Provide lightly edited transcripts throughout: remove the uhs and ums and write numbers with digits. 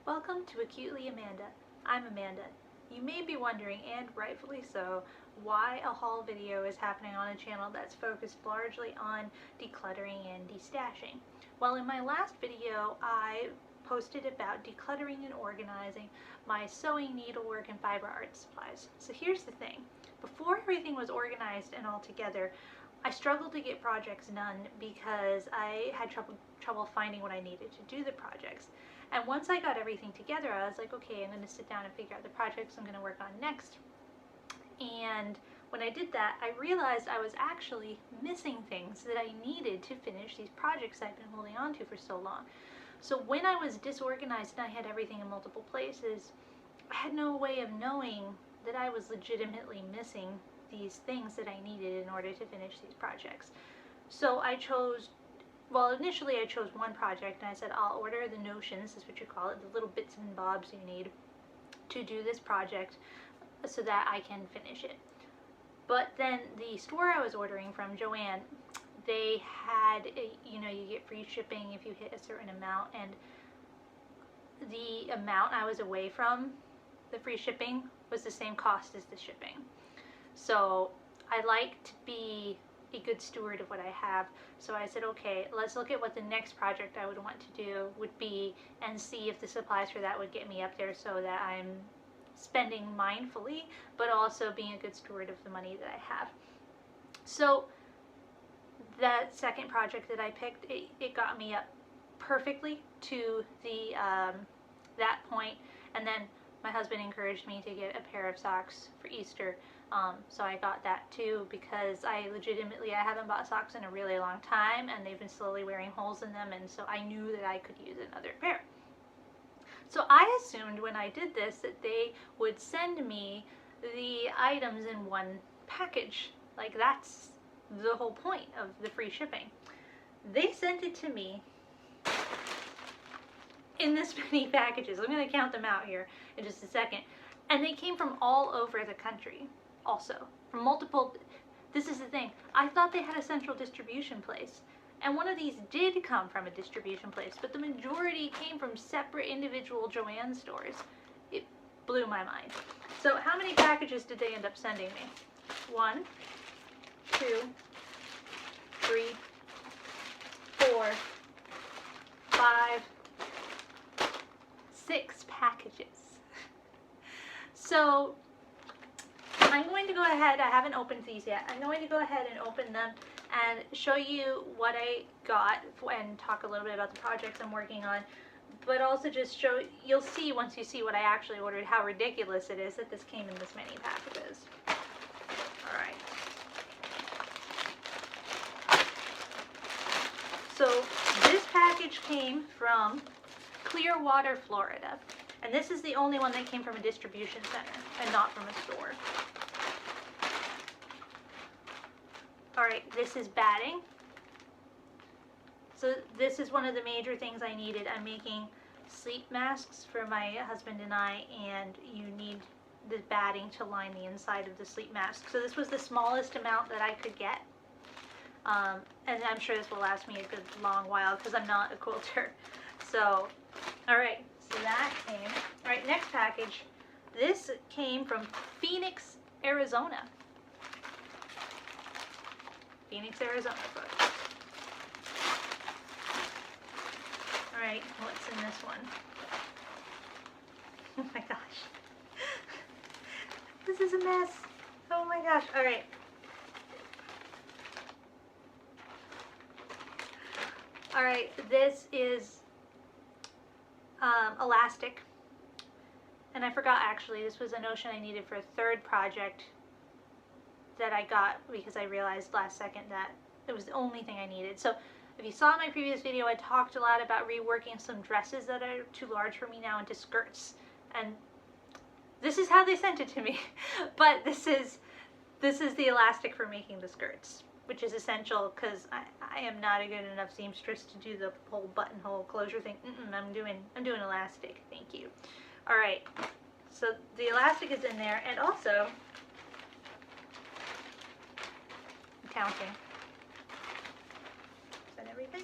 Welcome to Acutely Amanda. I'm Amanda. You may be wondering, and rightfully so, why a haul video is happening on a channel that's focused largely on decluttering and destashing. Well, in my last video, I posted about decluttering and organizing my sewing, needlework, and fiber art supplies. So here's the thing. Before everything was organized and all together, I struggled to get projects done because I had trouble finding what I needed to do the projects. And once I got everything together, I was like, okay, I'm going to sit down and figure out the projects I'm going to work on next. And when I did that, I realized I was actually missing things that I needed to finish these projects I've been holding on to for so long. So when I was disorganized and I had everything in multiple places, I had no way of knowing that I was legitimately missing these things that I needed in order to finish these projects. So initially I chose one project and I said I'll order the notions, is what you call it, the little bits and bobs you need to do this project so that I can finish it. But then the store I was ordering from, Joann, they had, you get free shipping if you hit a certain amount, and the amount I was away from the free shipping was the same cost as the shipping. So I like to be a good steward of what I have. So I said, okay, let's look at what the next project I would want to do would be and see if the supplies for that would get me up there so that I'm spending mindfully, but also being a good steward of the money that I have. So that second project that I picked, it got me up perfectly to the that point, and then my husband encouraged me to get a pair of socks for Easter. So I got that too because I haven't bought socks in a really long time and they've been slowly wearing holes in them, and so I knew that I could use another pair. So I assumed when I did this that they would send me the items in one package. Like, that's the whole point of the free shipping. They sent it to me in this many packages. I'm going to count them out here in just a second. And they came from all over the country also. From multiple, this is the thing, I thought they had a central distribution place. And one of these did come from a distribution place, but the majority came from separate individual Joann stores. It blew my mind. So how many packages did they end up sending me? 1, 2, 3, 4, 5, 6 packages. So I'm going to go ahead, I haven't opened these yet, I'm going to go ahead and open them and show you what I got and talk a little bit about the projects I'm working on, but also just show, you'll see once you see what I actually ordered how ridiculous it is that this came in this many packages. Alright. So this package came from Clearwater, Florida. And this is the only one that came from a distribution center and not from a store. Alright, this is batting. So this is one of the major things I needed. I'm making sleep masks for my husband and I, and you need the batting to line the inside of the sleep mask. So this was the smallest amount that I could get. And I'm sure this will last me a good long while because I'm not a quilter. So, alright, so that came. Alright, next package. This came from Phoenix, Arizona. Phoenix, Arizona, folks. Alright, what's in this one? Oh my gosh. This is a mess. Oh my gosh. Alright. Alright, this is elastic. And I forgot, actually, this was a notion I needed for a third project that I got because I realized last second that it was the only thing I needed. So if you saw my previous video, I talked a lot about reworking some dresses that are too large for me now into skirts. And this is how they sent it to me. But this is the elastic for making the skirts, which is essential because I am not a good enough seamstress to do the whole buttonhole closure thing. I'm doing elastic. Thank you. All right. So the elastic is in there, and also I'm counting. Is that everything?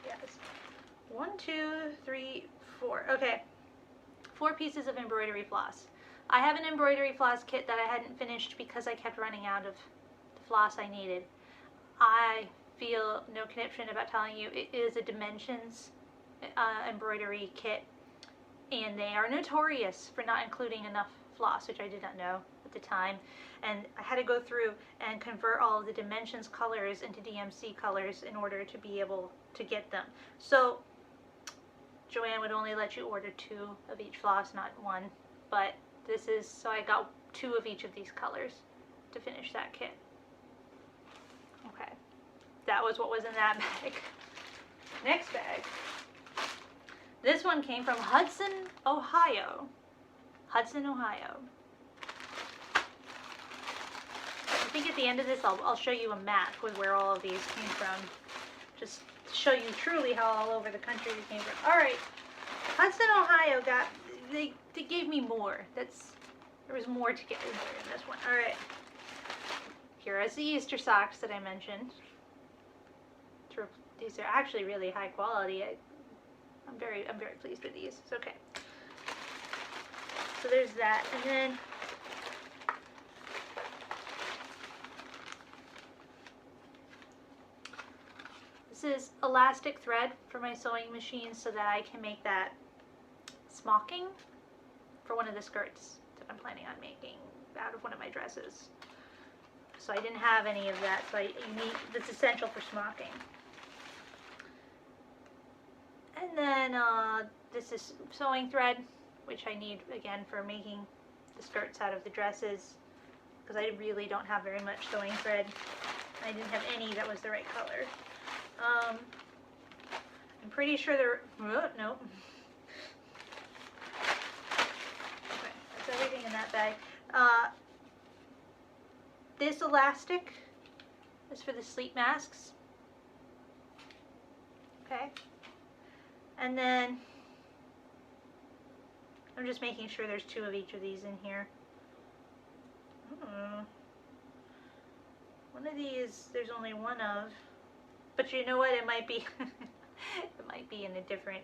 Yes. 1, 2, 3, 4. Okay. 4 pieces of embroidery floss. I have an embroidery floss kit that I hadn't finished because I kept running out of the floss I needed. I feel no conniption about telling you it is a dimensions embroidery kit, and they are notorious for not including enough floss, which I did not know at the time. And I had to go through and convert all of the dimensions colors into DMC colors in order to be able to get them. So Joann would only let you order 2 of each floss, not 1. But this is, so I got 2 of each of these colors to finish that kit. Okay, that was what was in that bag. Next bag. This one came from Hudson, Ohio. Hudson, Ohio. I think at the end of this I'll show you a map with where all of these came from. Just to show you truly how all over the country they came from. Alright, Hudson, Ohio they gave me more. There was more to get in there in this one. Alright. Here is the Easter socks that I mentioned. These are actually really high quality. I'm very pleased with these. It's okay. So there's that, and then this is elastic thread for my sewing machine so that I can make that smocking for one of the skirts that I'm planning on making out of one of my dresses. So I didn't have any of that, so that's essential for smocking. And then this is sewing thread, which I need again for making the skirts out of the dresses, because I really don't have very much sewing thread. I didn't have any that was the right color. I'm pretty sure nope. Okay, that's everything in that bag. This elastic is for the sleep masks. Okay. And then I'm just making sure there's 2 of each of these in here. One of these there's only 1 of, but you know what? It might be it might be in a different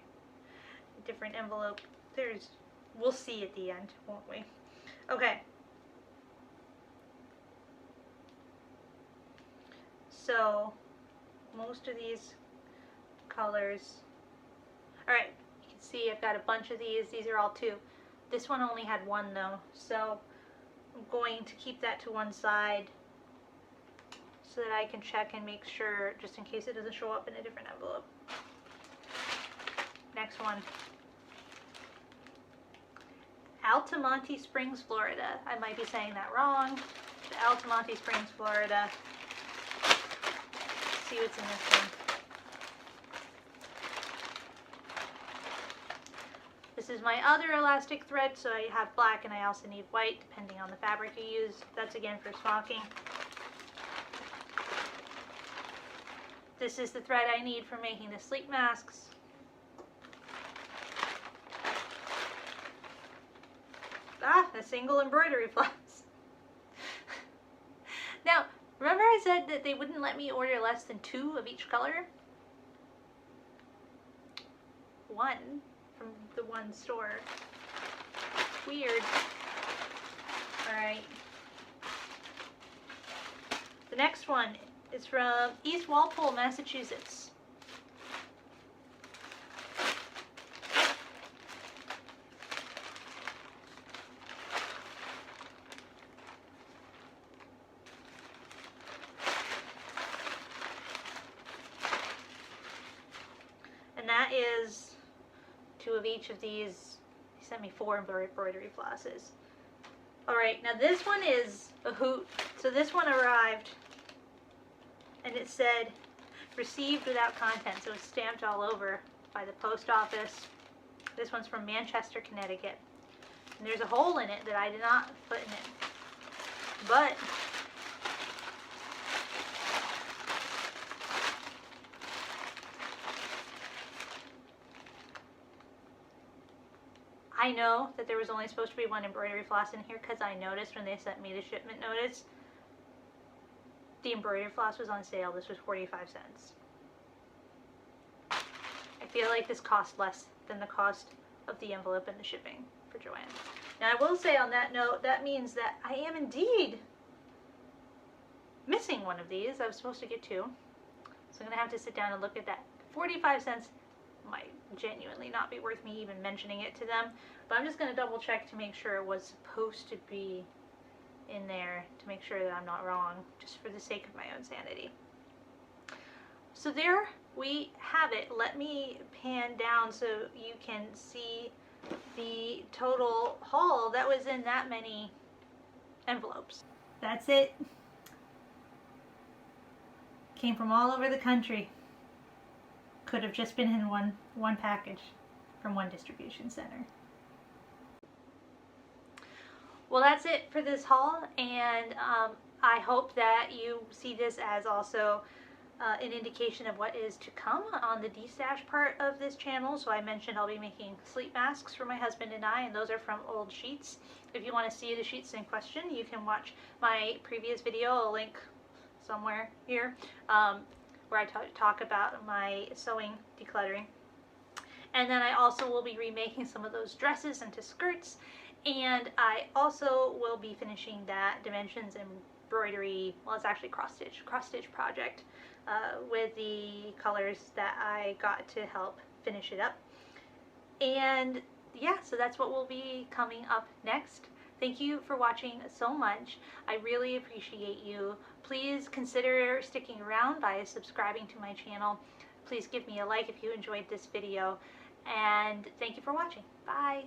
envelope. We'll see at the end, won't we? Okay. So most of these colors. Alright, you can see I've got a bunch of these. These are all 2. This one only had 1 though, so I'm going to keep that to one side so that I can check and make sure, just in case it doesn't show up in a different envelope. Next one. Altamonte Springs, Florida. I might be saying that wrong. The Altamonte Springs, Florida. Let's see what's in this one. This is my other elastic thread, so I have black and I also need white, depending on the fabric you use. That's again for smocking. This is the thread I need for making the sleep masks. A single embroidery floss. Now, remember I said that they wouldn't let me order less than 2 of each color? 1 from the one store. Weird. Alright. The next one is from East Walpole, Massachusetts. And that is 2 of each of these. He sent me 4 embroidery flosses. Alright, now this one is a hoot. So this one arrived and it said received without content, so it's stamped all over by the post office. This one's from Manchester, Connecticut, and there's a hole in it that I did not put in it, but I know that there was only supposed to be 1 embroidery floss in here because I noticed when they sent me the shipment notice the embroidery floss was on sale. This was 45 cents. I feel like this cost less than the cost of the envelope and the shipping for Joann. Now I will say on that note, that means that I am indeed missing one of these. I was supposed to get two. So I'm going to have to sit down and look at that. 45 cents might genuinely not be worth me even mentioning it to them. But I'm just going to double check to make sure it was supposed to be in there, to make sure that I'm not wrong, just for the sake of my own sanity. So there we have it. Let me pan down so you can see the total haul that was in that many envelopes. That's it. Came from all over the country. Could have just been in one package from one distribution center. Well, that's it for this haul, and I hope that you see this as also an indication of what is to come on the destash part of this channel. So I mentioned I'll be making sleep masks for my husband and I, and those are from old sheets. If you want to see the sheets in question, you can watch my previous video. I'll link somewhere here where I talk about my sewing decluttering. And then I also will be remaking some of those dresses into skirts, and I also will be finishing that dimensions embroidery, well, it's actually cross stitch project with the colors that I got to help finish it up. And yeah, so that's what will be coming up next. Thank you for watching so much. I really appreciate you. Please consider sticking around by subscribing to my channel. Please give me a like if you enjoyed this video. And thank you for watching. Bye.